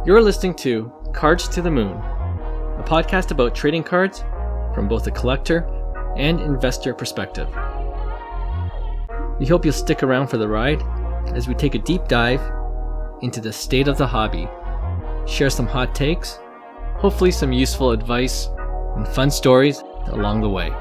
You're listening to Cards to the Moon, a podcast about trading cards from both a collector and investor perspective. We hope you'll stick around for the ride as we take a deep dive into the state of the hobby, share some hot takes, hopefully some useful advice, and fun stories along the way.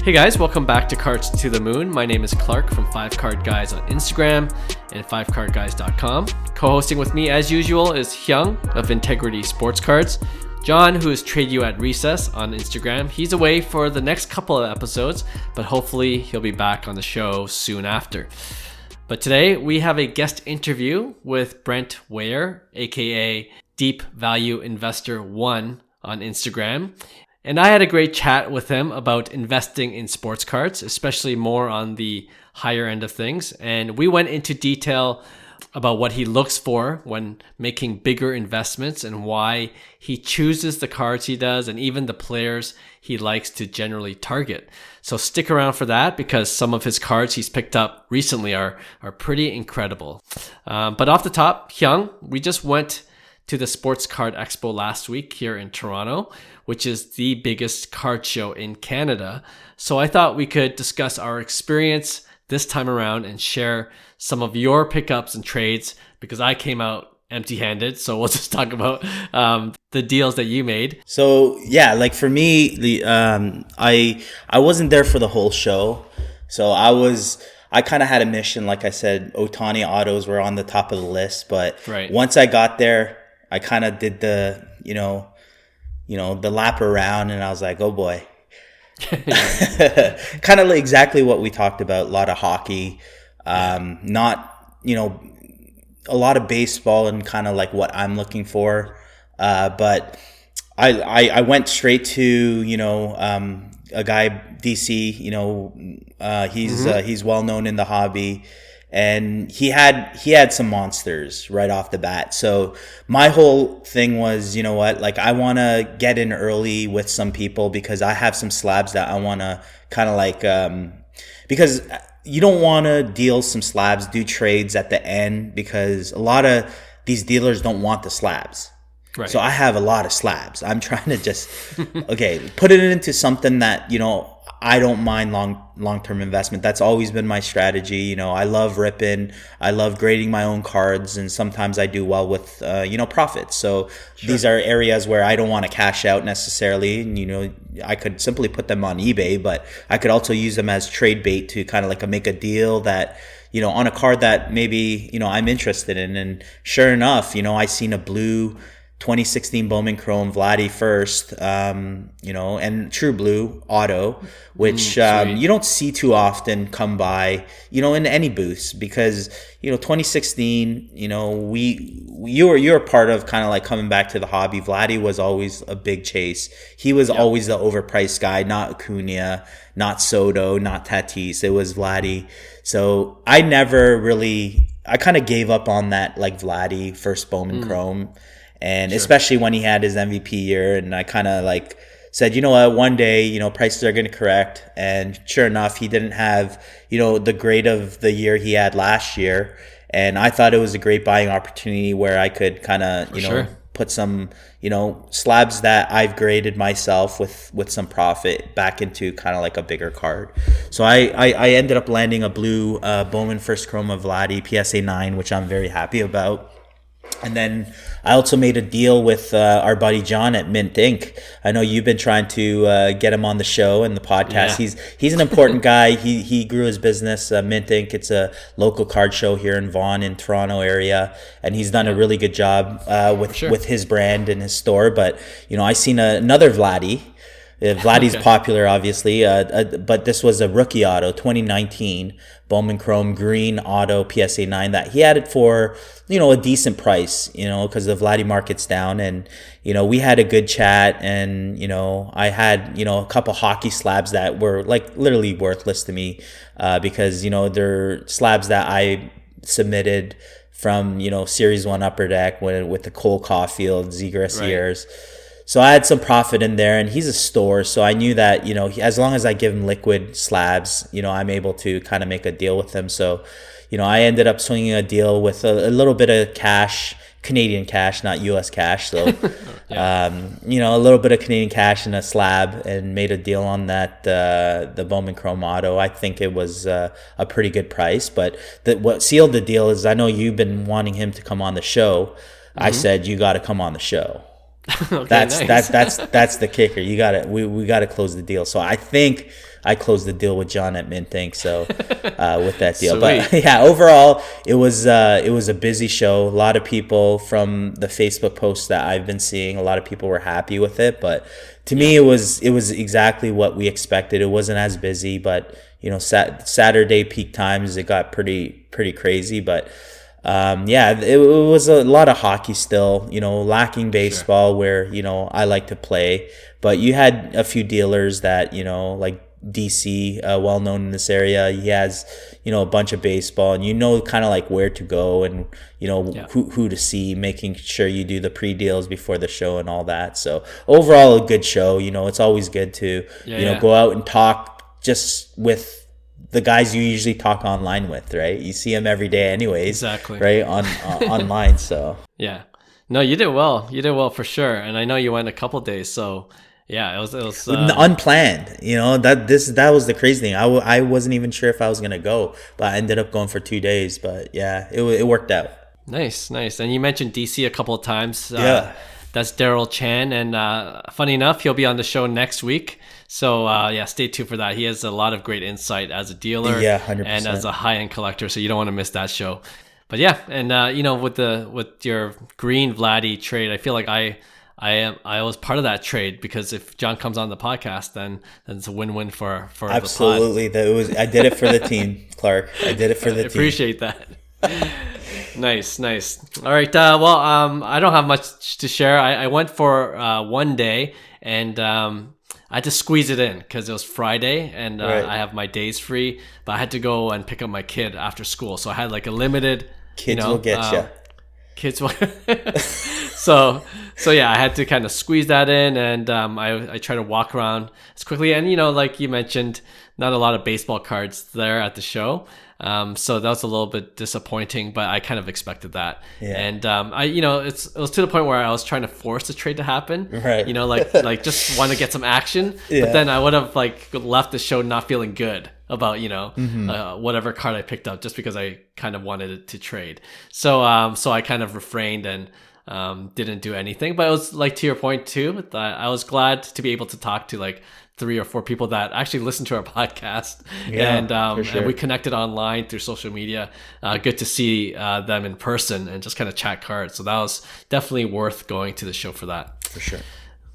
Hey guys, welcome back to Cards to the Moon. My name is Clark from 5 Card Guys on Instagram and 5cardguys.com. Co-hosting with me as usual is Hyung of Integrity Sports Cards. John, who is Trade You at Recess on Instagram. He's away for the next couple of episodes, but hopefully he'll be back on the show soon after. But today we have a guest interview with Brent Weyer, aka deepvalueinvestor1 on Instagram. And I had a great chat with him about investing in sports cards, especially more on the higher end of things. And we went into detail about what he looks for when making bigger investments and why he chooses the cards he does and even the players he likes to generally target. So stick around for that because some of his cards he's picked up recently are pretty incredible. But off the top, Hyung, we just went to the Sports Card Expo last week here in Toronto, which is the biggest card show in Canada. So I thought we could discuss our experience this time around and share some of your pickups and trades because I came out empty-handed. So we'll just talk about the deals that you made. So yeah, like for me, I wasn't there for the whole show. So I kind of had a mission. Like I said, Ohtani autos were on the top of the list, but Once I got there, I kind of did the, the lap around and I was like, oh boy. Kind of like exactly what we talked about. A lot of hockey, not, a lot of baseball and kind of like what I'm looking for. But I went straight to, a guy, DC, he's well known in the hobby. And he had some monsters right off the bat. So my whole thing was, you know what, like I want to get in early with some people because I have some slabs that I want to kind of like, because you don't want to deal some slabs, do trades at the end because a lot of these dealers don't want the slabs. Right. So I have a lot of slabs. I'm trying to just, put it into something that, I don't mind long-term investment. That's always been my strategy. I love ripping. I love grading my own cards, and sometimes I do well with profits. So These are areas where I don't want to cash out necessarily. And, I could simply put them on eBay, but I could also use them as trade bait to kind of like make a deal that on a card that maybe I'm interested in. And sure enough, I seen a blue 2016 Bowman Chrome Vladdy first, and True Blue Auto, which you don't see too often come by, in any booths because, 2016, you're part of kind of like coming back to the hobby. Vladdy was always a big chase. He was always the overpriced guy, not Acuna, not Soto, not Tatis. It was Vladdy. So I kind of gave up on that like Vladdy first Bowman Chrome. And especially when he had his MVP year, and I kind of like said, you know what, one day, prices are going to correct. And sure enough, he didn't have, the grade of the year he had last year. And I thought it was a great buying opportunity where I could kind of, put some, slabs that I've graded myself with some profit back into kind of like a bigger card. So I ended up landing a blue Bowman First Chrome of Vladdy PSA 9, which I'm very happy about. And then I also made a deal with our buddy John at Mint Inc. I know you've been trying to get him on the show and the podcast. Yeah. He's an important guy. He grew his business, Mint Inc. It's a local card show here in Vaughan in Toronto area, and he's done a really good job with his brand and his store. But I seen another Vladdy. Vladdy's popular, obviously, but this was a rookie auto, 2019 Bowman Chrome Green Auto PSA 9 that he had it for, a decent price, because the Vladdy market's down. And, we had a good chat and, I had, a couple hockey slabs that were like literally worthless to me because, they're slabs that I submitted from, Series 1 Upper Deck with the Cole Caulfield, Zegras years. So I had some profit in there, and he's a store. So I knew that, as long as I give him liquid slabs, I'm able to kind of make a deal with him. So, I ended up swinging a deal with a little bit of cash, Canadian cash, not US cash. So, Yeah. a little bit of Canadian cash and a slab, and made a deal on that, the Bowman Chrome Auto. I think it was a pretty good price. But what sealed the deal is, I know you've been wanting him to come on the show. I said, you got to come on the show. Okay, That's nice. that's the kicker. We got to close the deal. So I think I closed the deal with John at Mint Inc. So with that deal, Sweet. but yeah, overall it was a busy show. A lot of people, from the Facebook posts that I've been seeing, a lot of people were happy with it. But to me, it was exactly what we expected. It wasn't as busy, but Saturday peak times, it got pretty crazy. But it was a lot of hockey still, lacking baseball, where, I like to play. But you had a few dealers that, like DC, well known in this area. He has, a bunch of baseball, and kind of like where to go, and, who to see, making sure you do the pre-deals before the show and all that. So overall, a good show. It's always good to, go out and talk just with the guys you usually talk online with, right? You see them every day anyways. Exactly. Right? Online, so. Yeah. No, you did well. You did well for sure. And I know you went a couple days, so yeah, it was unplanned. That was the crazy thing. I wasn't even sure if I was going to go, but I ended up going for 2 days. But yeah, it worked out. Nice. And you mentioned DC a couple of times. Yeah. That's Daryl Chan, and funny enough, he'll be on the show next week. So stay tuned for that. He has a lot of great insight as a dealer, 100%. and as a high-end collector. So you don't want to miss that show. But yeah, and with your green Vladdy trade, I feel like I was part of that trade, because if John comes on the podcast, then it's a win-win for absolutely. The pod. I did it for the team, Clark. I did it for the team. Appreciate that. Nice. All right. I don't have much to share. I went for 1 day, and I had to squeeze it in because it was Friday, and Right. I have my days free. But I had to go and pick up my kid after school, so I had like a limited. Kids will get you. Kids will. so yeah, I had to kind of squeeze that in, and I try to walk around as quickly. And like you mentioned, not a lot of baseball cards there at the show. So that was a little bit disappointing, but I kind of expected that. Yeah. And it was to the point where I was trying to force the trade to happen. Right. Like just want to get some action. Yeah. But then I would have like left the show not feeling good about whatever card I picked up, just because I kind of wanted it to trade. So I kind of refrained and didn't do anything. But it was like, to your point too, that I was glad to be able to talk to like 3 or 4 people that actually listen to our podcast. Yeah, for sure. And we connected online through social media. Good to see them in person and just kind of chat cards. So that was definitely worth going to the show for that. For sure.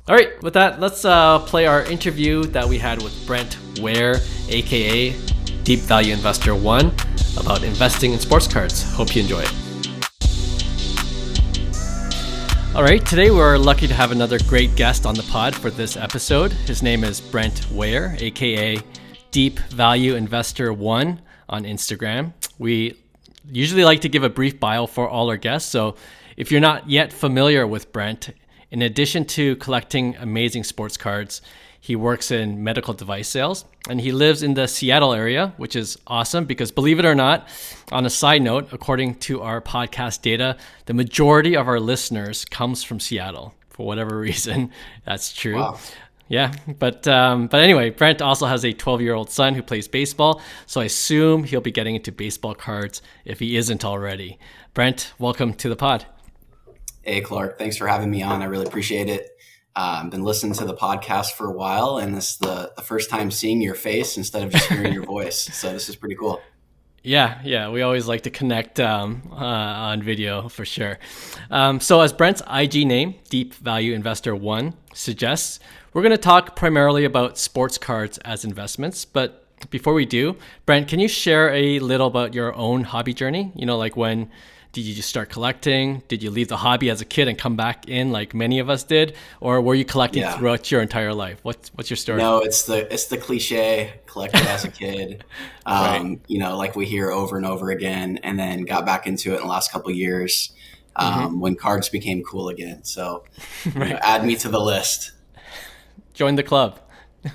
All right, with that, let's play our interview that we had with Brent Weyer, aka Deep Value Investor 1, about investing in sports cards. Hope you enjoy it. All right, today we're lucky to have another great guest on the pod for this episode. His name is Brent Weyer, aka Deep Value Investor 1 on Instagram. We usually like to give a brief bio for all our guests. So if you're not yet familiar with Brent, in addition to collecting amazing sports cards, he works in medical device sales, and he lives in the Seattle area, which is awesome because, believe it or not, on a side note, according to our podcast data, the majority of our listeners comes from Seattle. For whatever reason, that's true. Wow. Yeah, but anyway, Brent also has a 12-year-old son who plays baseball, so I assume he'll be getting into baseball cards if he isn't already. Brent, welcome to the pod. Hey, Clark. Thanks for having me on. I really appreciate it. I've been listening to the podcast for a while, and this is the first time seeing your face instead of just hearing your voice. So this is pretty cool. Yeah. We always like to connect on video for sure. So as Brent's IG name, Deep Value Investor 1, suggests, we're going to talk primarily about sports cards as investments. But before we do, Brent, can you share a little about your own hobby journey? Like when did you just start collecting? Did you leave the hobby as a kid and come back in like many of us did? Or were you collecting throughout your entire life? What's your story? No, it's the cliche, collected as a kid, Right. like we hear over and over again, and then got back into it in the last couple of years. when cards became cool again. So add me to the list. Join the club.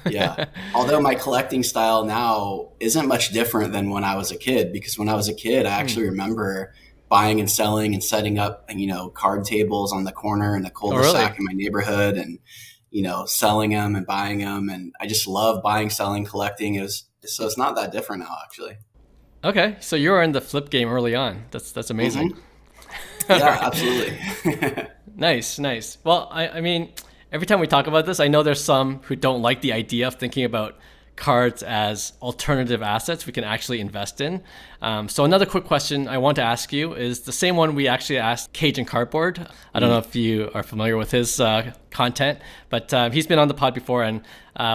Yeah. Although my collecting style now isn't much different than when I was a kid, because when I was a kid, I actually remember buying and selling and setting up, card tables on the corner in the cul-de-sac in my neighborhood, and, selling them and buying them. And I just love buying, selling, collecting. So it's not that different now, actually. Okay. So you were in the flip game early on. That's amazing. Mm-hmm. Yeah, absolutely. Nice. Well, I mean, every time we talk about this, I know there's some who don't like the idea of thinking about cards as alternative assets we can actually invest in. So another quick question I want to ask you is the same one we actually asked Cajun Cardboard. I don't know if you are familiar with his content, but he's been on the pod before, and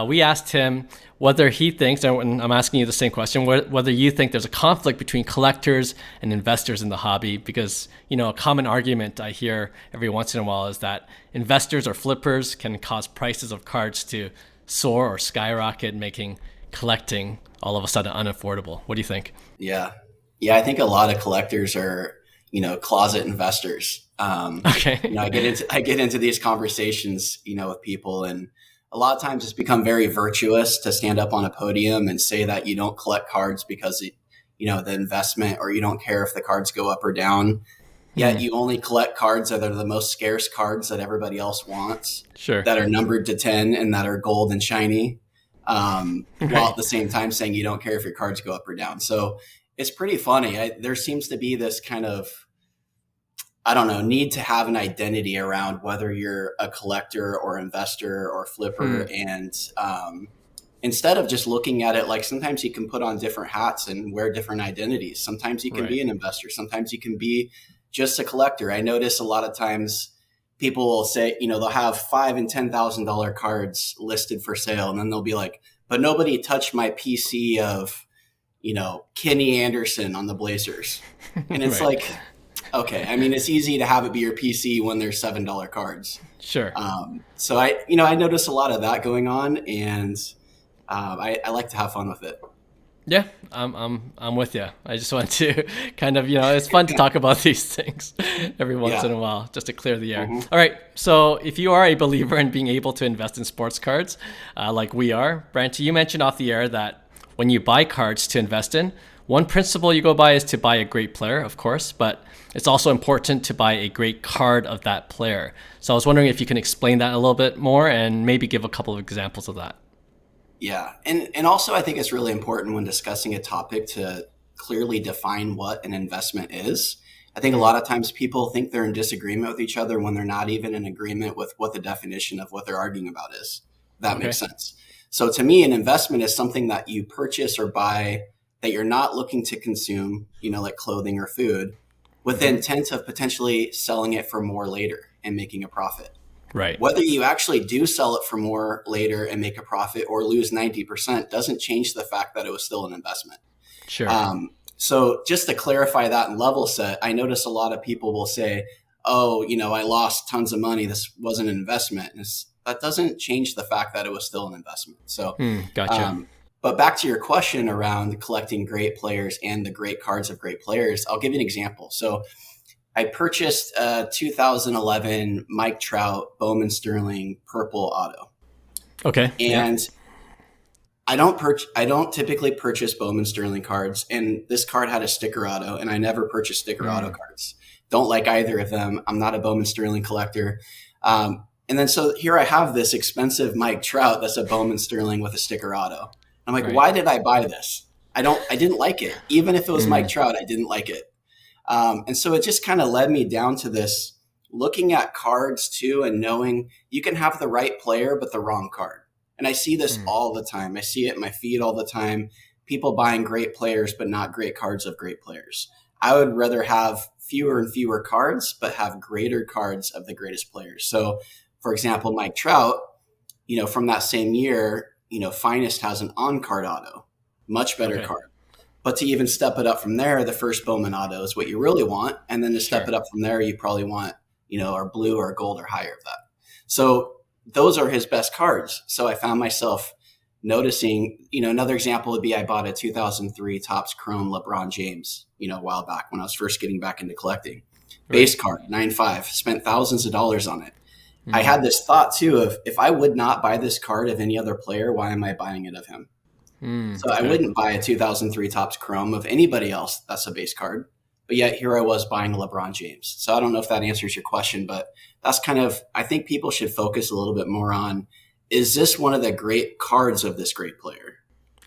we asked him whether he thinks, and I'm asking you the same question, whether you think there's a conflict between collectors and investors in the hobby, because, a common argument I hear every once in a while is that investors or flippers can cause prices of cards to soar or skyrocket, making collecting all of a sudden unaffordable. What do you think? Yeah, I think a lot of collectors are, closet investors. Okay. I get into these conversations, with people, and a lot of times it's become very virtuous to stand up on a podium and say that you don't collect cards because, the investment, or you don't care if the cards go up or down. Yet you only collect cards that are the most scarce cards that everybody else wants, that are numbered to 10 and that are gold and shiny, while at the same time saying you don't care if your cards go up or down. So it's pretty funny. There seems to be this kind of, need to have an identity around whether you're a collector or investor or flipper. And instead of just looking at it like, sometimes you can put on different hats and wear different identities. Sometimes you can be an investor. Sometimes you can be just a collector. I notice a lot of times people will say, they'll have $5,000 and $10,000 cards listed for sale. And then they'll be like, but nobody touched my PC of, Kenny Anderson on the Blazers. And it's like, okay. I mean, it's easy to have it be your PC when there's $7 cards. Sure. So I notice a lot of that going on, and I like to have fun with it. Yeah, I'm with you. I just want to kind of, it's fun to talk about these things every once in a while, just to clear the air. All right. So if you are a believer in being able to invest in sports cards, like we are, Brent, you mentioned off the air that when you buy cards to invest in, one principle you go by is to buy a great player, of course, but it's also important to buy a great card of that player. So I was wondering if you can explain that a little bit more and maybe give a couple of examples of that. Yeah. And also I think it's really important when discussing a topic to clearly define what an investment is. I think a lot of times people think they're in disagreement with each other when they're not even in agreement with what the definition of what they're arguing about is. That makes sense. So to me, an investment is something that you purchase or buy that you're not looking to consume, like clothing or food, with the intent of potentially selling it for more later and making a profit. Right. Whether you actually do sell it for more later and make a profit or lose 90% doesn't change the fact that it was still an investment. Sure. So just to clarify that and level set, I notice a lot of people will say, oh, I lost tons of money. This wasn't an investment. And that doesn't change the fact that it was still an investment. So, gotcha. But back to your question around collecting great players and the great cards of great players, I'll give you an example. So I purchased a 2011 Mike Trout Bowman Sterling purple auto. Okay. And I don't typically purchase Bowman Sterling cards, and this card had a sticker auto, and I never purchased sticker auto cards. Don't like either of them. I'm not a Bowman Sterling collector. And then so here I have this expensive Mike Trout that's a Bowman Sterling with a sticker auto. I'm like, why did I buy this? I didn't like it. Even if it was Mike Trout, I didn't like it. And so it just kind of led me down to this, looking at cards too, and knowing you can have the right player, but the wrong card. And I see this all the time. I see it in my feed all the time. People buying great players, but not great cards of great players. I would rather have fewer and fewer cards, but have greater cards of the greatest players. So for example, Mike Trout, from that same year, Finest has an on-card auto, much better card. But to even step it up from there, the first Bowman auto is what you really want. And then to step it up from there, you probably want, or blue or gold or higher of that. So those are his best cards. So I found myself noticing, another example would be I bought a 2003 Topps Chrome LeBron James, a while back when I was first getting back into collecting. Base card, 9.5, spent thousands of dollars on it. I Mm-hmm. had this thought too of, if I would not buy this card of any other player, why am I buying it of him? So I Okay. wouldn't buy a 2003 Topps Chrome of anybody else that's a base card. But yet here I was buying a LeBron James. So I don't know if that answers your question, but that's kind of, I think people should focus a little bit more on, is this one of the great cards of this great player?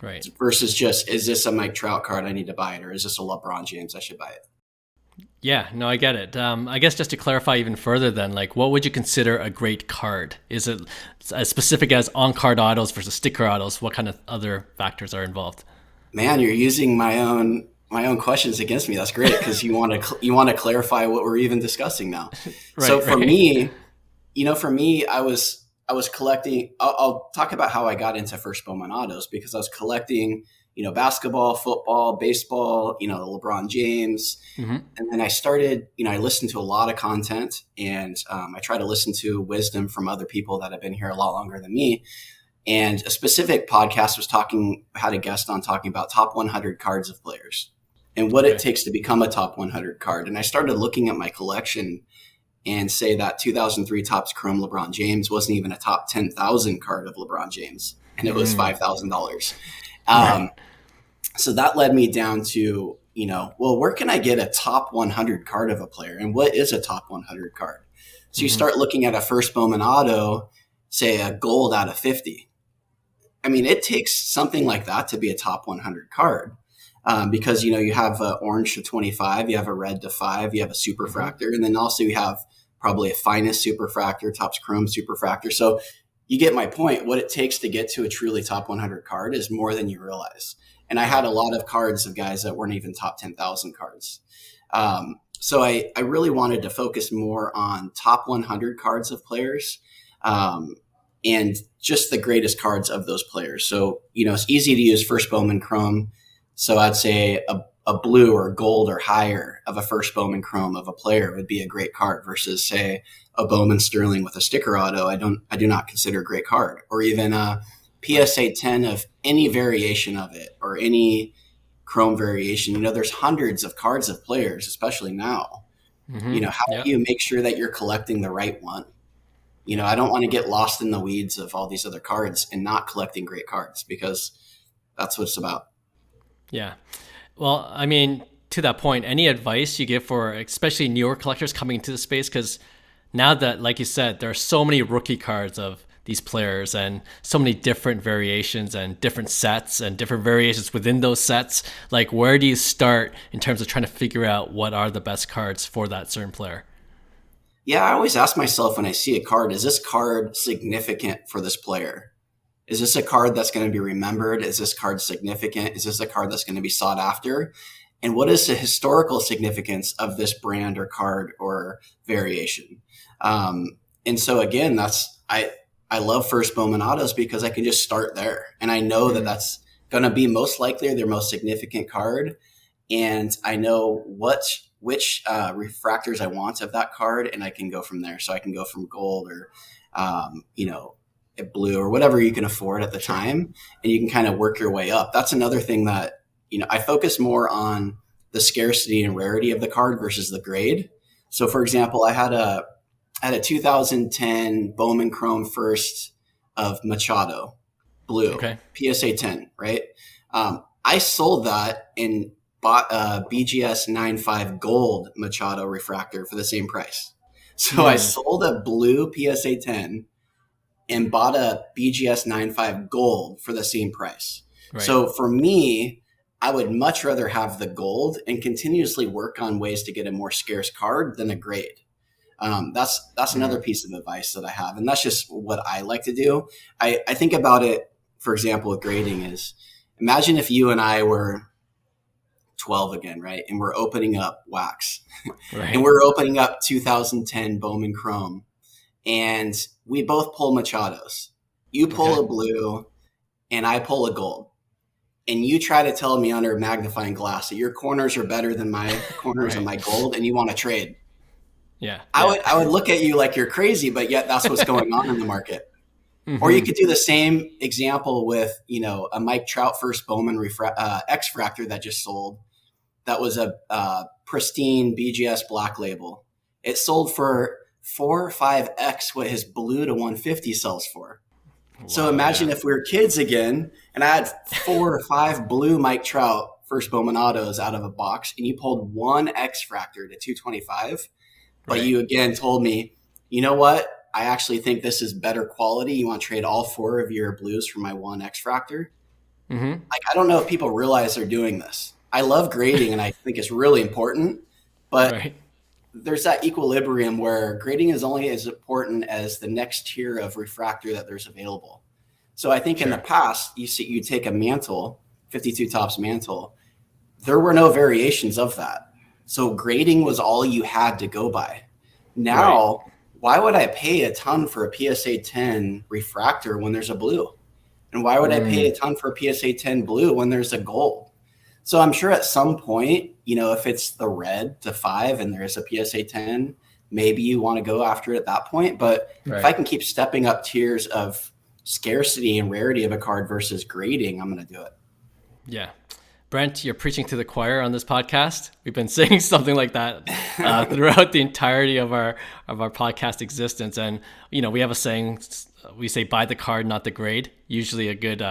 Right. Versus just, is this a Mike Trout card? I need to buy it. Or is this a LeBron James? I should buy it. Yeah, no, I get it. I guess just to clarify even further then, like what would you consider a great card? Is it as specific as on-card autos versus sticker autos? What kind of other factors are involved? Man, you're using my own questions against me. That's great, because you want to clarify what we're even discussing now. So for me, I was collecting. I'll talk about how I got into first Bowman autos, because I was collecting, basketball, football, baseball, LeBron James. Mm-hmm. And then I started, I listened to a lot of content, and I try to listen to wisdom from other people that have been here a lot longer than me. And a specific podcast had a guest on talking about top 100 cards of players and what it takes to become a top 100 card. And I started looking at my collection and say that 2003 Topps Chrome LeBron James wasn't even a top 10,000 card of LeBron James, and it was $5,000. So that led me down to, where can I get a top 100 card of a player, and what is a top 100 card? So you start looking at a first Bowman auto, say a gold out of 50. I mean, it takes something like that to be a top 100 card, because, you have an orange to 25, you have a red to 5, you have a superfractor, and then also you have probably a finest superfractor, Topps Chrome superfractor. So you get my point. What it takes to get to a truly top 100 card is more than you realize. And I had a lot of cards of guys that weren't even top 10,000 cards. So I really wanted to focus more on top 100 cards of players, and just the greatest cards of those players. So, it's easy to use first Bowman Chrome. So I'd say a blue or gold or higher of a first Bowman Chrome of a player would be a great card, versus, say, a Bowman Sterling with a sticker auto. I do not consider a great card, or even a PSA 10 of any variation of it, or any Chrome variation. There's hundreds of cards of players, especially now. How do you make sure that you're collecting the right one? I don't want to get lost in the weeds of all these other cards and not collecting great cards, because that's what it's about. Yeah. Well, I mean, to that point, any advice you give for especially newer collectors coming into the space? Because now that, like you said, there are so many rookie cards of these players and so many different variations and different sets and different variations within those sets. Like, where do you start in terms of trying to figure out what are the best cards for that certain player? Yeah, I always ask myself when I see a card, is this card significant for this player? Is this a card that's going to be remembered? Is this card significant? Is this a card that's going to be sought after? And what is the historical significance of this brand or card or variation? And so again, I love first Bowman autos, because I can just start there, and I know that that's going to be most likely their most significant card, and I know which refractors I want of that card, and I can go from there. So I can go from gold or blue or whatever you can afford at the time, and you can kind of work your way up. That's another thing that I focus more on the scarcity and rarity of the card versus the grade. So for example, I had a 2010 Bowman Chrome first of Machado, blue, PSA 10, right? I sold that and bought a BGS 9.5 gold Machado refractor for the same price. So I sold a blue PSA 10 and bought a BGS 9.5 gold for the same price. Right. So for me, I would much rather have the gold and continuously work on ways to get a more scarce card than a grade. That's another piece of advice that I have. And that's just what I like to do. I think about it, for example, with grading is, imagine if you and I were 12 again, right? And we're opening up wax and we're opening up 2010 Bowman Chrome, and we both pull Machados. You pull a blue and I pull a gold. And you try to tell me under a magnifying glass that your corners are better than my corners of my gold, and you want to trade. I would look at you like you're crazy, but yet that's what's going on in the market. Or you could do the same example with, a Mike Trout first Bowman X-Fractor that just sold. that was a pristine BGS black label. It sold for 4 or 5x what his blue to 150 sells for. Wow, so imagine if we were kids again and I had 4 or 5 blue Mike Trout first Bowman autos out of a box and you pulled one X Fractor to 225, but you again told me, you know what? I actually think this is better quality. You want to trade all 4 of your blues for my one X Fractor? Like, I don't know if people realize they're doing this. I love grading and I think it's really important, but there's that equilibrium where grading is only as important as the next tier of refractor that there's available. So I think in the past, you take a mantle, 52 tops mantle, there were no variations of that. So grading was all you had to go by. Now, why would I pay a ton for a PSA 10 refractor when there's a blue? And why would I pay a ton for a PSA 10 blue when there's a gold? So I'm sure at some point, you know, if it's the red to 5 and there's a PSA 10, maybe you want to go after it at that point. But if I can keep stepping up tiers of scarcity and rarity of a card versus grading, I'm going to do it. Yeah. Brent, you're preaching to the choir on this podcast. We've been saying something like that throughout the entirety of our podcast existence. And, you know, we have a saying, we say, buy the card, not the grade, usually a good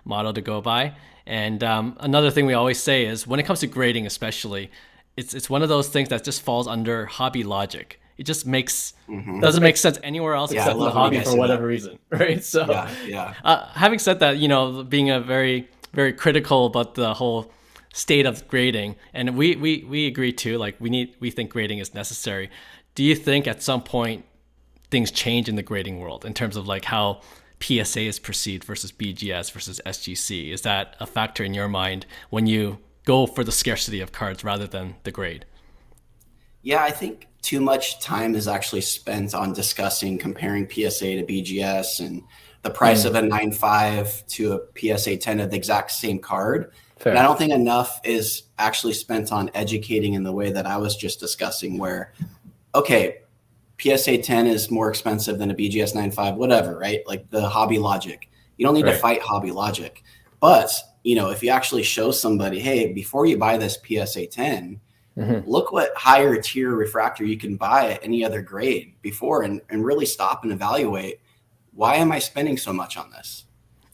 motto to go by. And another thing we always say is when it comes to grading, especially, it's one of those things that just falls under hobby logic. It just doesn't make sense anywhere else except in the hobby for whatever reason, right? So having said that, you know, being a very critical about the whole state of grading, and we agree too, like we think grading is necessary. Do you think at some point things change in the grading world in terms of like how PSA is perceived versus BGS versus SGC? Is that a factor in your mind when you go for the scarcity of cards rather than the grade? Yeah, I think too much time is actually spent on discussing comparing PSA to BGS and the price of a 9.5 to a PSA 10 of the exact same card. Fair. And I don't think enough is actually spent on educating in the way that I was just discussing where, okay, PSA 10 is more expensive than a BGS 9.5, whatever, right? Like the hobby logic. You don't need to fight hobby logic. But, you know, if you actually show somebody, hey, before you buy this PSA 10, look what higher tier refractor you can buy at any other grade before and really stop and evaluate, why am I spending so much on this?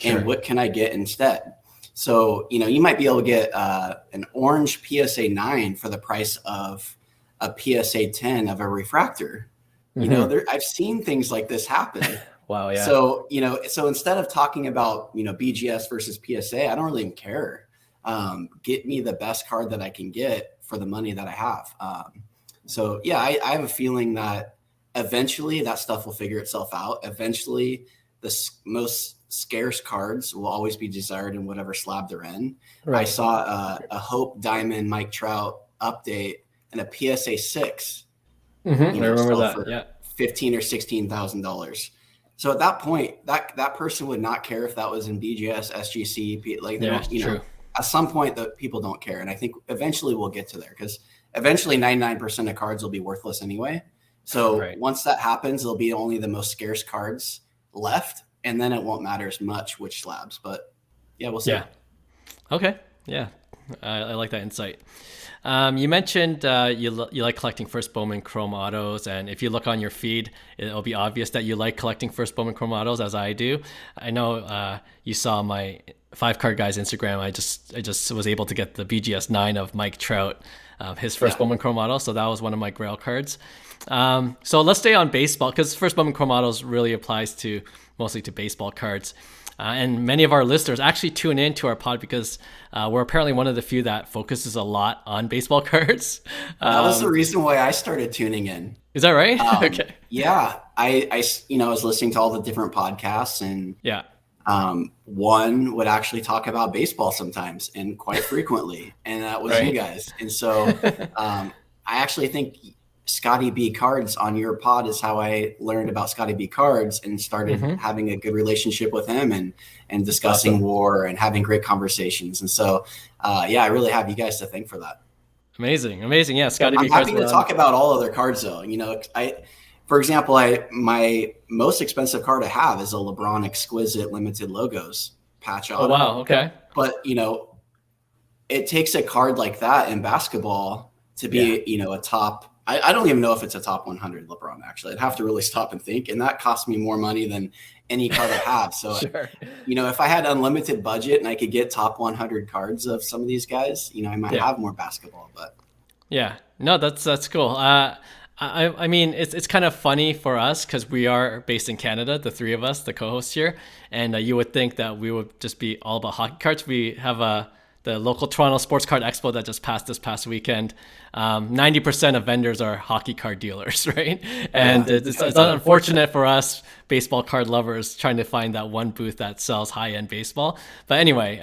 And what can I get instead? So, you know, you might be able to get an orange PSA 9 for the price of a PSA 10 of a refractor. You know, I've seen things like this happen. Wow. Yeah. So, you know, so instead of talking about, you know, BGS versus PSA, I don't really even care. Get me the best card that I can get for the money that I have. So yeah, I have a feeling that eventually that stuff will figure itself out. Eventually the most scarce cards will always be desired in whatever slab they're in. I saw a Hope Diamond Mike Trout update and a PSA 6. I remember that. For $15,000 or $16,000. So at that point, that person would not care if that was in BGS, SGC, like you know, at some point that people don't care. And I think eventually we'll get to there because eventually 99% of cards will be worthless anyway. So once that happens, there'll be only the most scarce cards left. And then it won't matter as much which slabs, but yeah, we'll see. Yeah. Okay. Yeah. I like that insight. You mentioned you like collecting first Bowman Chrome autos, and if you look on your feed, it'll be obvious that you like collecting first Bowman Chrome autos, as I do. I know you saw my 5 Card Guy's Instagram. I just was able to get the BGS 9 of Mike Trout, his first Bowman Chrome auto, so that was one of my Grail cards. So let's stay on baseball because first Bowman Chrome autos really applies mostly to baseball cards. And many of our listeners actually tune in to our pod because we're apparently one of the few that focuses a lot on baseball cards. That was the reason why I started tuning in. Is that right? Okay. Yeah. I was listening to all the different podcasts and one would actually talk about baseball sometimes and quite frequently. And that was you guys. And so I actually think Scotty B cards on your pod is how I learned about Scotty B cards and started having a good relationship with him and discussing war and having great conversations. And so, I really have you guys to thank for that. Amazing. Yeah. Scotty B cards. I'm happy to talk about all other cards though. You know, for example, my most expensive card I have is a LeBron Exquisite Limited Logos patch auto. Oh, wow. Okay. But, you know, it takes a card like that in basketball to be, a top. I don't even know if it's a top 100 LeBron, actually. I'd have to really stop and think. And that cost me more money than any card I have. So, Sure. If I had unlimited budget and I could get top 100 cards of some of these guys, I might have more basketball. But yeah, no, that's cool. I mean, it's kind of funny for us because we are based in Canada, the three of us, the co-hosts here, and you would think that we would just be all about hockey cards. We have the local Toronto Sports Card Expo that just passed this past weekend. 90% of vendors are hockey card dealers, right? And it's unfortunate for us baseball card lovers trying to find that one booth that sells high-end baseball. But anyway,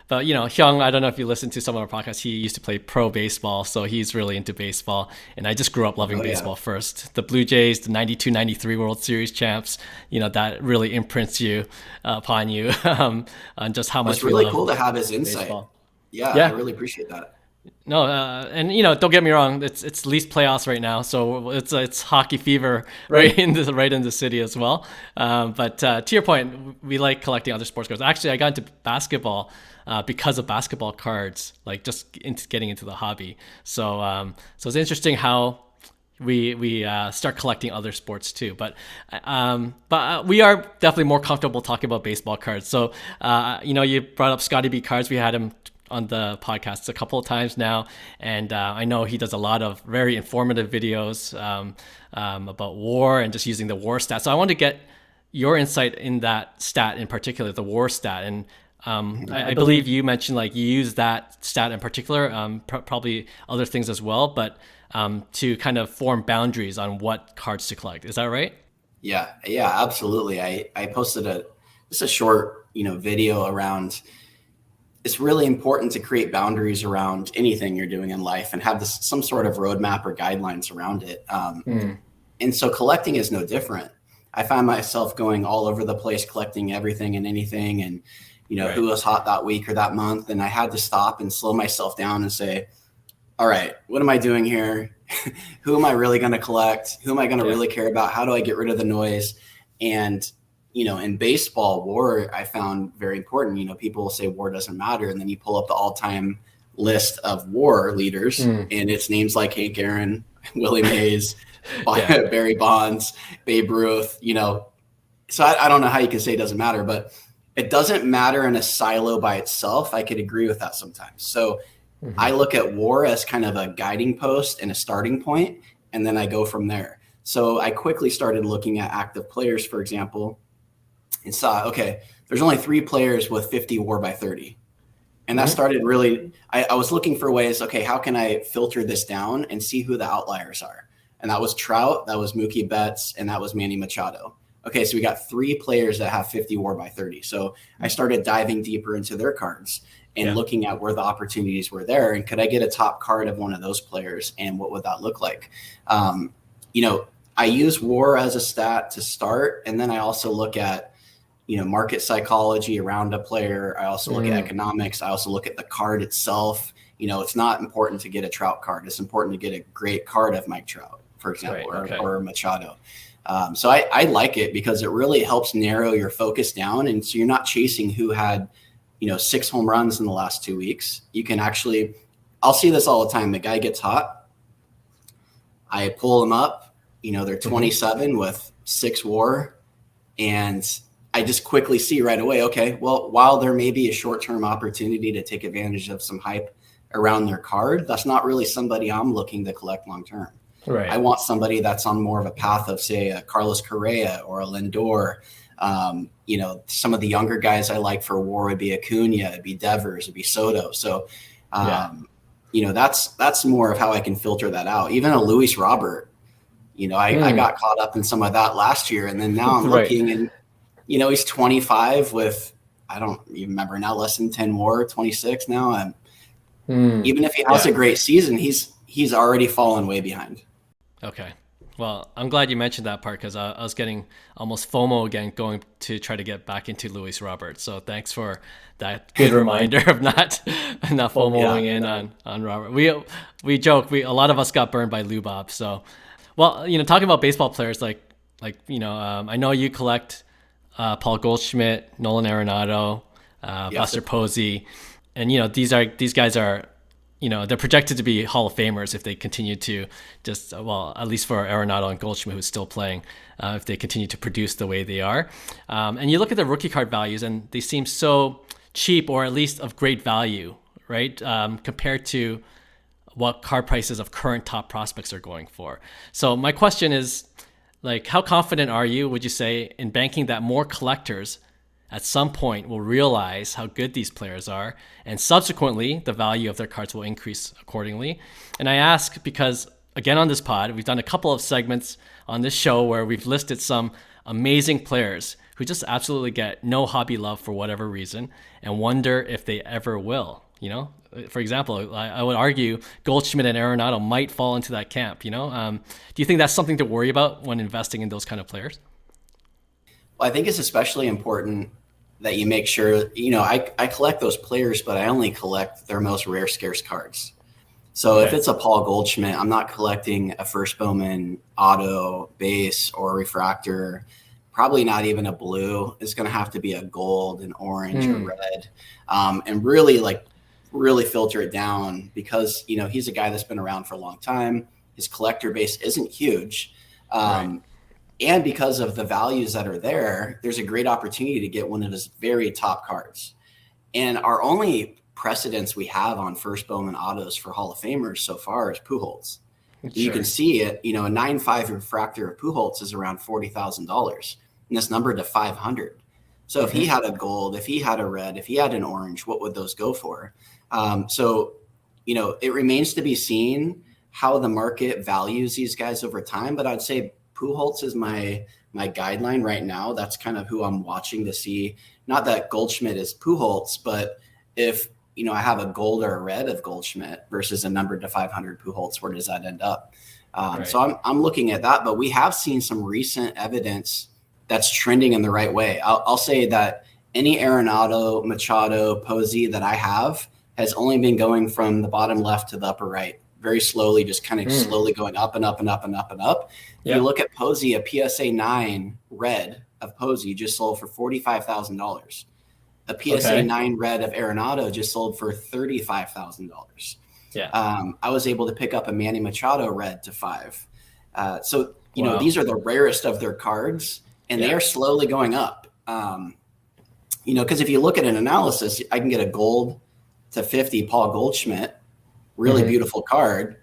but Hyung, I don't know if you listen to some of our podcasts, he used to play pro baseball, so he's really into baseball. And I just grew up loving baseball first. The Blue Jays, the 92-93 World Series champs, that really imprints you upon you on just how much it's really cool to have his insight. Baseball. Yeah, I really appreciate that. No, and don't get me wrong, it's least playoffs right now, so it's hockey fever right in the city as well. But to your point, we like collecting other sports cards. Actually, I got into basketball because of basketball cards, like just getting into the hobby. So it's interesting how we start collecting other sports too. But we are definitely more comfortable talking about baseball cards. So you brought up Scotty B Cards. We had him on the podcast a couple of times now, and I know he does a lot of very informative videos about war and just using the war stat. So I want to get your insight in that stat in particular, the war stat. And I believe you mentioned like you use that stat in particular, probably other things as well, but to kind of form boundaries on what cards to collect. Is that right? Yeah, absolutely. I posted just a short video around. It's really important to create boundaries around anything you're doing in life and have some sort of roadmap or guidelines around it. And so collecting is no different. I find myself going all over the place, collecting everything and anything, and who was hot that week or that month. And I had to stop and slow myself down and say, all right, what am I doing here? Who am I really going to collect? Who am I going to really care about? How do I get rid of the noise? And in baseball, war, I found very important. People will say war doesn't matter. And then you pull up the all-time list of war leaders, and it's names like Hank Aaron, Willie Mays, Barry Bonds, Babe Ruth, So I don't know how you can say it doesn't matter, but it doesn't matter in a silo by itself. I could agree with that sometimes. So I look at war as kind of a guiding post and a starting point, and then I go from there. So I quickly started looking at active players, for example, and saw, okay, there's only 3 players with 50 war by 30. And that started really, I was looking for ways, okay, how can I filter this down and see who the outliers are? And that was Trout, that was Mookie Betts, and that was Manny Machado. Okay, so we got 3 players that have 50 war by 30. So I started diving deeper into their cards and looking at where the opportunities were there. And could I get a top card of one of those players? And what would that look like? I use war as a stat to start. And then I also look at, market psychology around a player. I also look at economics. I also look at the card itself. It's not important to get a Trout card. It's important to get a great card of Mike Trout, for example, or Machado. So I like it because it really helps narrow your focus down. And so you're not chasing who had, 6 home runs in the last 2 weeks. You can actually, I'll see this all the time. The guy gets hot. I pull him up, they're 27 with 6 war. And I just quickly see right away, okay, well, while there may be a short-term opportunity to take advantage of some hype around their card, that's not really somebody I'm looking to collect long-term. Right. I want somebody that's on more of a path of, say, a Carlos Correa or a Lindor. Some of the younger guys I like for war would be Acuna, it'd be Devers, it'd be Soto. So, that's more of how I can filter that out. Even a Luis Robert, I got caught up in some of that last year. And then now I'm looking and, he's 25 with, I don't even remember now, less than 10 war, 26 now. And even if he has a great season, he's already fallen way behind. Okay. Well, I'm glad you mentioned that part because I was getting almost FOMO again going to try to get back into Luis Robert. So thanks for that good reminder of not FOMOing in on Robert. We joke, a lot of us got burned by Lou Bob. So, well, talking about baseball players, I know you collect Paul Goldschmidt, Nolan Arenado, Buster Posey. And these guys are, they're projected to be Hall of Famers if they continue to just, well, at least for Arenado and Goldschmidt, who's still playing, if they continue to produce the way they are. And you look at the rookie card values, and they seem so cheap, or at least of great value, right? Compared to what card prices of current top prospects are going for. So my question is, like, how confident are you, would you say, in banking that more collectors at some point will realize how good these players are, and subsequently the value of their cards will increase accordingly? And I ask because, again, on this pod, we've done a couple of segments on this show where we've listed some amazing players who just absolutely get no hobby love for whatever reason, and wonder if they ever will. For example, I would argue Goldschmidt and Arenado might fall into that camp. Do you think that's something to worry about when investing in those kind of players? Well, I think it's especially important that you make sure, I collect those players, but I only collect their most rare, scarce cards. So if it's a Paul Goldschmidt, I'm not collecting a first Bowman auto, base, or refractor. Probably not even a blue. It's going to have to be a gold, an orange, or red, and really filter it down, because he's a guy that's been around for a long time. His collector base isn't huge. And because of the values that are there, there's a great opportunity to get one of his very top cards. And our only precedence we have on first Bowman autos for Hall of Famers so far is Pujols. Sure. You can see it, a 9.5 refractor of Pujols is around $40,000, and it's numbered to 500. So if he had a gold, if he had a red, if he had an orange, what would those go for? It remains to be seen how the market values these guys over time. But I'd say Pujols is my guideline right now. That's kind of who I'm watching to see. Not that Goldschmidt is Pujols, but if I have a gold or a red of Goldschmidt versus a numbered to 500 Pujols, where does that end up? So I'm looking at that. But we have seen some recent evidence that's trending in the right way. I'll say that any Arenado, Machado, Posey that I have has only been going from the bottom left to the upper right, very slowly, just kind of slowly going up and up and up and up and up. If you look at Posey, a PSA 9 red of Posey just sold for $45,000. A PSA 9 red of Arenado just sold for $35,000. I was able to pick up a Manny Machado red to 5. So these are the rarest of their cards, and they are slowly going up. Because if you look at an analysis, I can get a gold to 50 Paul Goldschmidt, really beautiful card,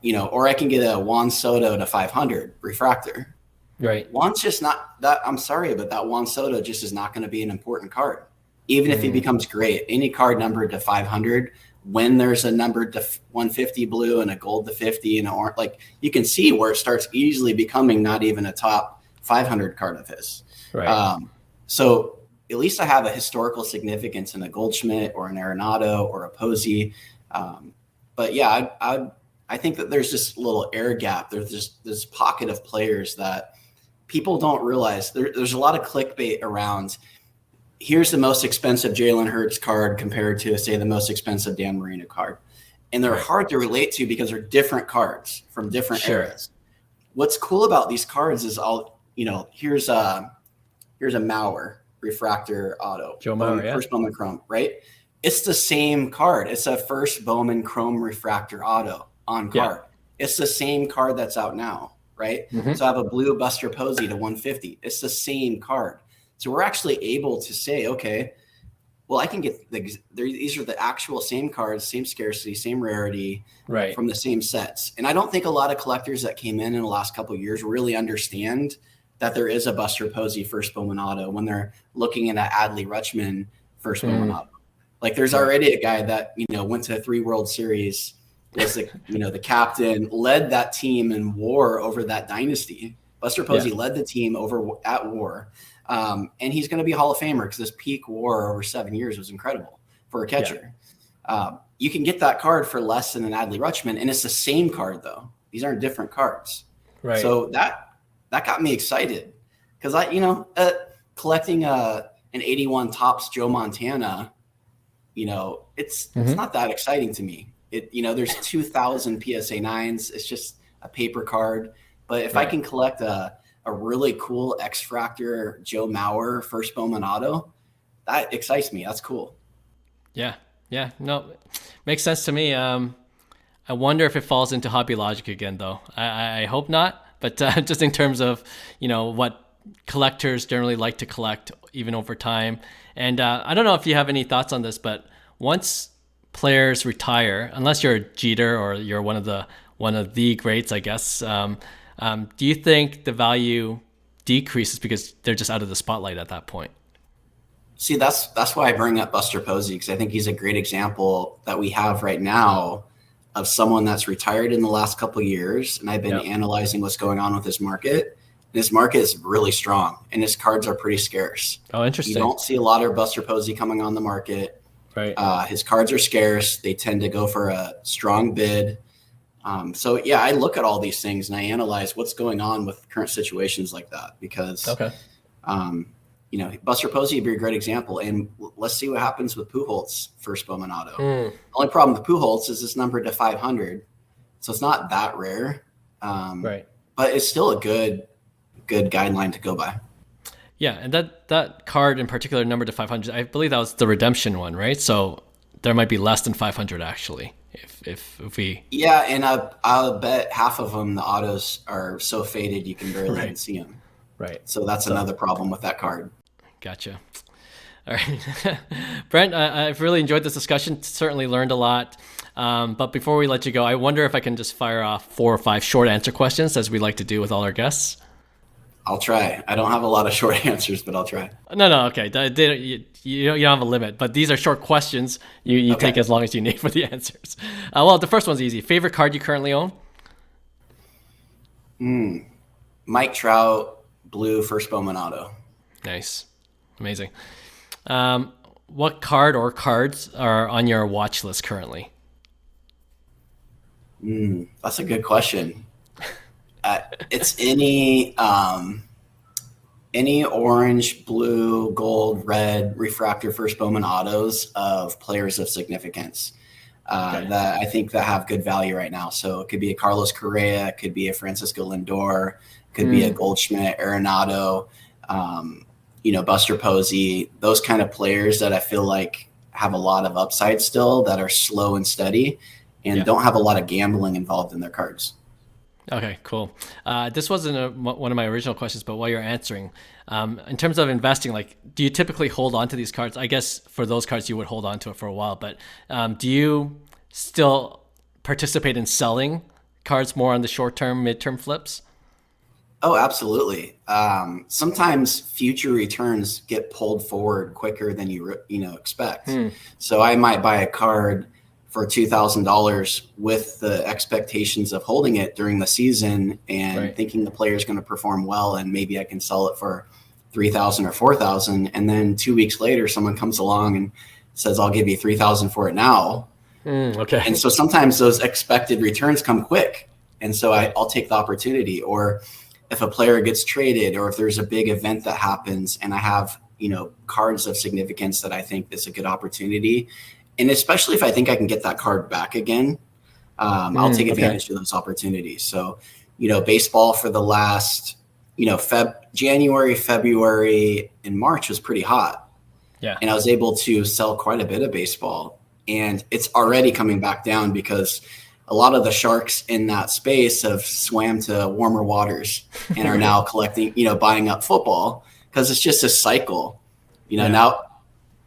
or I can get a Juan Soto to 500 refractor. Right. Juan's just not that. I'm sorry, but that Juan Soto just is not going to be an important card, even if he becomes great. Any card numbered to 500, when there's a numbered to 150 blue and a gold to 50 and an orange, you can see where it starts easily becoming not even a top 500 card of his. Right. So at least I have a historical significance in a Goldschmidt or an Arenado or a Posey. But I think that there's this little air gap. There's just this pocket of players that people don't realize. There's a lot of clickbait around. Here's the most expensive Jalen Hurts card compared to, say, the most expensive Dan Marino card. And they're hard to relate to because they're different cards from different eras. What's cool about these cards is here's a Mauer refractor auto. Joe Mauer, First Bowman Chrome, right? It's the same card. It's a first Bowman Chrome refractor auto on card. It's the same card that's out now, right? So I have a blue Buster Posey to 150. It's the same card. So we're actually able to say, okay, well, I can get these are the actual same cards, same scarcity, same rarity, from the same sets. And I don't think a lot of collectors that came in the last couple of years really understand that there is a Buster Posey first Bowman auto when they're looking at an Adley Rutschman first Bowman auto. There's already a guy that went to 3 World Series, was the captain, led that team in WAR over that dynasty. Buster Posey led the team at WAR. And he's going to be a Hall of Famer because this peak WAR over 7 years was incredible for a catcher. You can get that card for less than an Adley Rutschman, and it's the same card, though. These aren't different cards. Right. So that got me excited because collecting an 81 Topps Joe Montana, it's not that exciting to me. There's 2,000 PSA 9s. It's just a paper card. But if I can collect a really cool X-Fractor Joe Mauer first Bowman auto, that excites me. That's cool. Yeah. Yeah, no, makes sense to me. I wonder if it falls into hobby logic again, though. I hope not, but just in terms of, what collectors generally like to collect even over time. And I don't know if you have any thoughts on this, but once players retire, unless you're a Jeter or you're one of the greats, I guess, do you think the value decreases because they're just out of the spotlight at that point? See, that's why I bring up Buster Posey, because I think he's a great example that we have right now of someone that's retired in the last couple of years. And I've been analyzing what's going on with his market. His market is really strong, and his cards are pretty scarce. Oh, interesting. You don't see a lot of Buster Posey coming on the market. Right. His cards are scarce. They tend to go for a strong bid. So yeah, I look at all these things and I analyze what's going on with current situations like that, because, Buster Posey would be a great example. And let's see what happens with Pujols' first Bowman auto. The only problem with Pujols is it's numbered to 500. So it's not that rare. Right. But it's still a good guideline to go by. Yeah. And that card in particular, numbered to 500, I believe that was the redemption one, right? So there might be less than 500 actually. If we and I'll bet half of them, the autos are so faded you can barely even see them. Right. So that's another problem with that card. Gotcha. All right, Brent, I've really enjoyed this discussion. Certainly learned a lot. But before we let you go, I wonder if I can just fire off 4 or 5 short answer questions, as we like to do with all our guests. I'll try. I don't have a lot of short answers, but I'll try. No, okay. You don't have a limit, but these are short questions. You take as long as you need for the answers. Well, the first one's easy. Favorite card you currently own? Mike Trout, blue, first Bowman auto. Nice. Amazing. What card or cards are on your watch list currently? That's a good question. It's any orange, blue, gold, red refractor first Bowman autos of players of significance that I think that have good value right now. So it could be a Carlos Correa, it could be a Francisco Lindor, it could be a Goldschmidt, Arenado, Buster Posey, those kind of players that I feel like have a lot of upside still, that are slow and steady and don't have a lot of gambling involved in their cards. Okay, cool. This wasn't one of my original questions, but while you're answering, in terms of investing, like, do you typically hold on to these cards? I guess for those cards, you would hold on to it for a while, but do you still participate in selling cards more on the short-term, mid-term flips? Oh, absolutely. Sometimes future returns get pulled forward quicker than you expect. So I might buy a card for $2,000 with the expectations of holding it during the season and thinking the player is going to perform well, and maybe I can sell it for $3,000 or $4,000. And then 2 weeks later, someone comes along and says, "I'll give you $3,000 for it now." Okay. And so sometimes those expected returns come quick, and so I'll take the opportunity. Or if a player gets traded, or if there's a big event that happens, and I have cards of significance that I think is a good opportunity. And especially if I think I can get that card back again, I'll take advantage of those opportunities. So, baseball for the last, January, February, and March was pretty hot. Yeah. And I was able to sell quite a bit of baseball. And it's already coming back down because a lot of the sharks in that space have swam to warmer waters and are now collecting, buying up football, because it's just a cycle. Now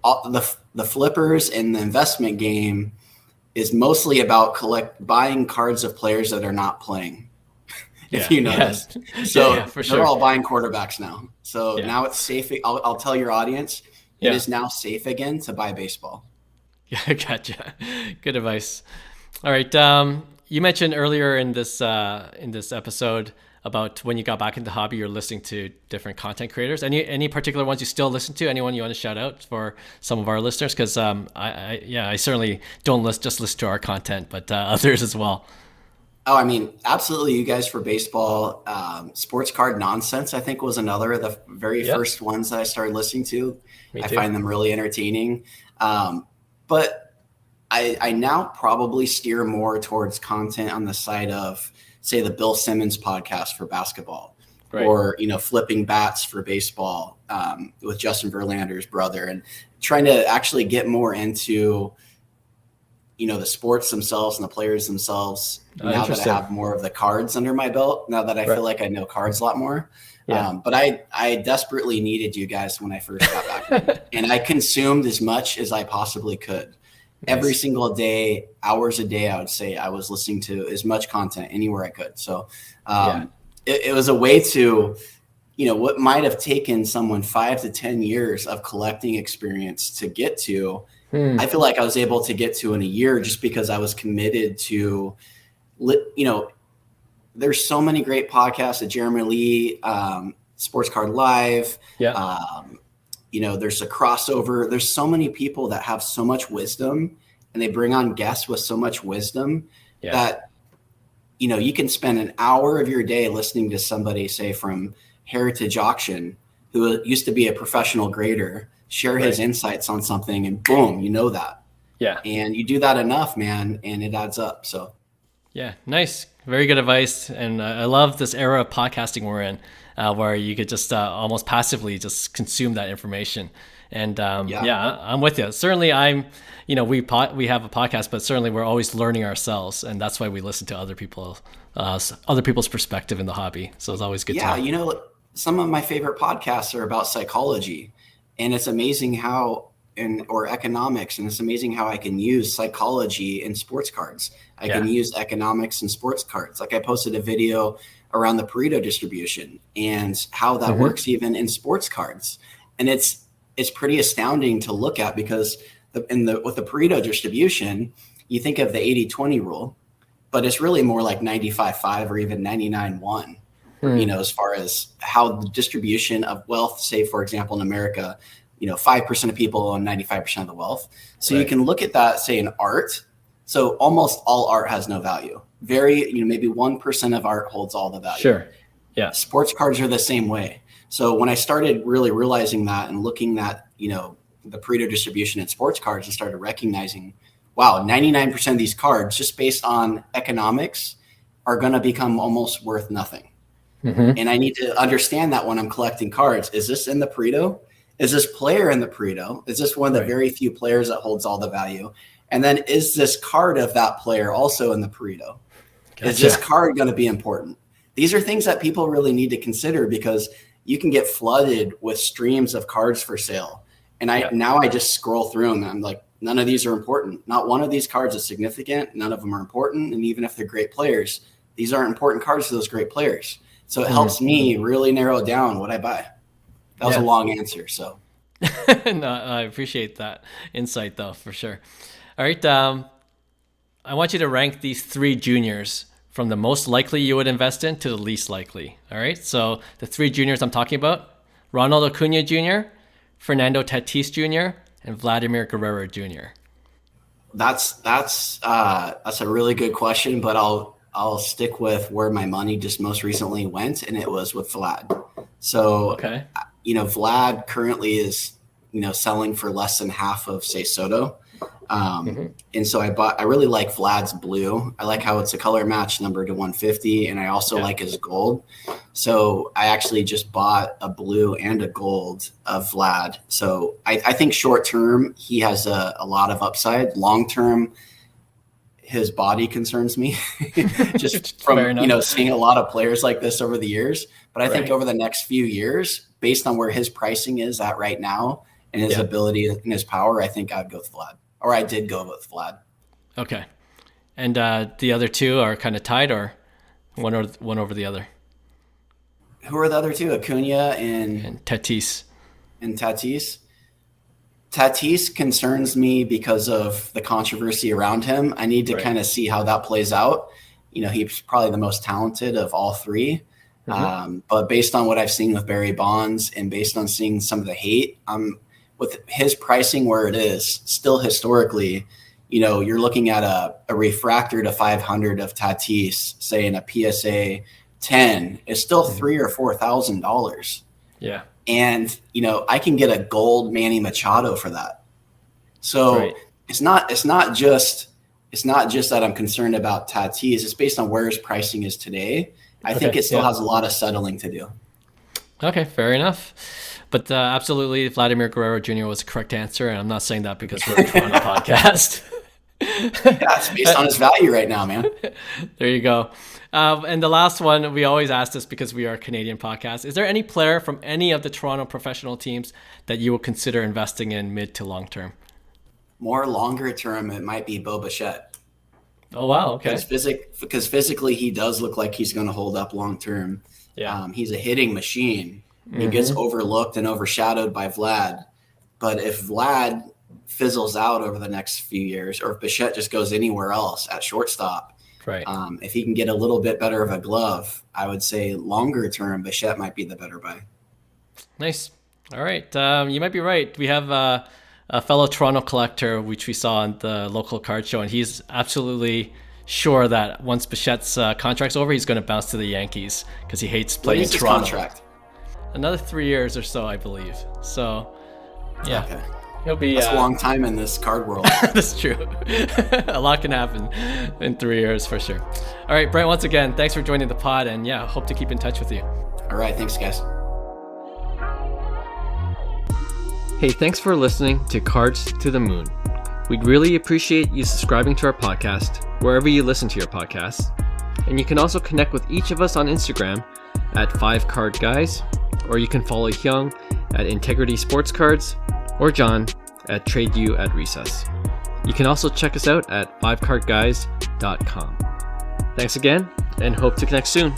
all the flippers and the investment game is mostly about buying cards of players that are not playing. If you notice. So they're all buying quarterbacks now. So now it's safe. I'll tell your audience, it is now safe again to buy baseball. Yeah, gotcha. Good advice. All right. You mentioned earlier in this episode about when you got back into the hobby, you're listening to different content creators. Any particular ones you still listen to? Anyone you want to shout out for some of our listeners? Because I certainly don't just listen to our content, but others as well. Oh, I mean, absolutely. You guys for baseball. Sports Card Nonsense, I think, was another of the very first ones that I started listening to. I find them really entertaining. But I now probably steer more towards content on the side of, say, the Bill Simmons podcast for basketball, or, Flipping Bats for baseball with Justin Verlander's brother, and trying to actually get more into the sports themselves and the players themselves. Now that I Interesting. have more of the cards under my belt, now that I Right. feel like I know cards a lot more. Yeah. But I desperately needed you guys when I first got back, and I consumed as much as I possibly could. Every single day, hours a day, I would say I was listening to as much content anywhere I could. So it was a way to, what might have taken someone 5 to 10 years of collecting experience to get to. I feel like I was able to get to in a year just because I was committed to, there's so many great podcasts at Jeremy Lee, Sports Card Live. Yeah. There's a crossover. There's so many people that have so much wisdom, and they bring on guests with so much wisdom that, you can spend an hour of your day listening to somebody, say from Heritage Auction, who used to be a professional grader, share his insights on something, and boom, that. Yeah. And you do that enough, man, and it adds up. So Yeah, nice. Very good advice. And I love this era of podcasting we're in, where you could just almost passively just consume that information. And I'm with you. Certainly we have a podcast, but certainly we're always learning ourselves. And that's why we listen to other people's perspective in the hobby. So it's always good to some of my favorite podcasts are about psychology, and it's amazing how or economics. And it's amazing how I can use psychology in sports cards. I can use economics in sports cards. Like I posted a video around the Pareto distribution and how that works even in sports cards. And it's pretty astounding to look at, because with the Pareto distribution, you think of the 80-20 rule, but it's really more like 95-5 or even 99-1. As far as how the distribution of wealth, say, for example, in America, 5% of people own 95% of the wealth. So you can look at that, say, in art. So almost all art has no value. Maybe 1% of art holds all the value. Sure. Yeah. Sports cards are the same way. So when I started really realizing that and looking at, the Pareto distribution in sports cards, and started recognizing, wow, 99% of these cards, just based on economics, are going to become almost worth nothing. And I need to understand that when I'm collecting cards. Is this in the Pareto? Is this player in the Pareto? Is this one of the very few players that holds all the value? And then is this card of that player also in the Pareto? Gotcha. Is this card going to be important? These are things that people really need to consider, because you can get flooded with streams of cards for sale. And now I just scroll through them and I'm like, none of these are important. Not one of these cards is significant. None of them are important. And even if they're great players, these aren't important cards to those great players. So it helps me really narrow down what I buy. That was a long answer. So no, I appreciate that insight though, for sure. All right. I want you to rank these 3 juniors from the most likely you would invest in to the least likely. All right. So the 3 juniors I'm talking about: Ronald Acuna Jr., Fernando Tatis Jr., and Vladimir Guerrero Jr. That's a really good question, but I'll stick with where my money just most recently went, and it was with Vlad. So, Vlad currently is, selling for less than half of, say, Soto. And so I really like Vlad's blue. I like how it's a color match number to 150. And I also like his gold. So I actually just bought a blue and a gold of Vlad. So I think short term, he has a lot of upside. Long term, his body concerns me just from, seeing a lot of players like this over the years. But I think over the next few years, based on where his pricing is at right now and his ability and his power, I think I'd go with Vlad. Or I did go with Vlad. Okay. And the other 2 are kind of tied, or one over the other? Who are the other 2? Acuna and Tatis. And Tatis. Tatis concerns me because of the controversy around him. I need to kind of see how that plays out. He's probably the most talented of all 3. But based on what I've seen with Barry Bonds and based on seeing some of the hate, with his pricing where it is, still historically, you're looking at a refractor to 500 of Tatis, say in a PSA 10, is still $3,000 or $4,000. Yeah. And, I can get a gold Manny Machado for that. So it's not just that I'm concerned about Tatis. It's based on where his pricing is today. I think it still has a lot of settling to do. Okay, fair enough. But absolutely, Vladimir Guerrero Jr. was the correct answer. And I'm not saying that because we're a Toronto podcast. Yeah, it's based on his value right now, man. There you go. And the last one, we always ask this because we are a Canadian podcast. Is there any player from any of the Toronto professional teams that you will consider investing in mid to long term? More longer term, it might be Bo Bichette. Oh, wow. Okay. Because physically, he does look like he's going to hold up long term. Yeah. He's a hitting machine. He gets overlooked and overshadowed by Vlad. But if Vlad fizzles out over the next few years, or if Bichette just goes anywhere else at shortstop, right. If he can get a little bit better of a glove, I would say longer term, Bichette might be the better buy. Nice. All right. You might be right. We have a fellow Toronto collector, which we saw on the local card show, and he's absolutely sure that once Bichette's contract's over, he's going to bounce to the Yankees because he hates playing in Toronto. Contract? Another 3 years or so, I believe. So, yeah. Okay. He'll be, That's a long time in this card world. That's true. A lot can happen in 3 years for sure. All right, Brent, once again, thanks for joining the pod, and yeah, hope to keep in touch with you. All right, thanks, guys. Hey, thanks for listening to Cards to the Moon. We'd really appreciate you subscribing to our podcast wherever you listen to your podcasts. And you can also connect with each of us on Instagram at 5cardguys, or you can follow Hyung at Integrity Sports Cards, or John at TradeU at Recess. You can also check us out at 5cardguys.com. Thanks again, and hope to connect soon.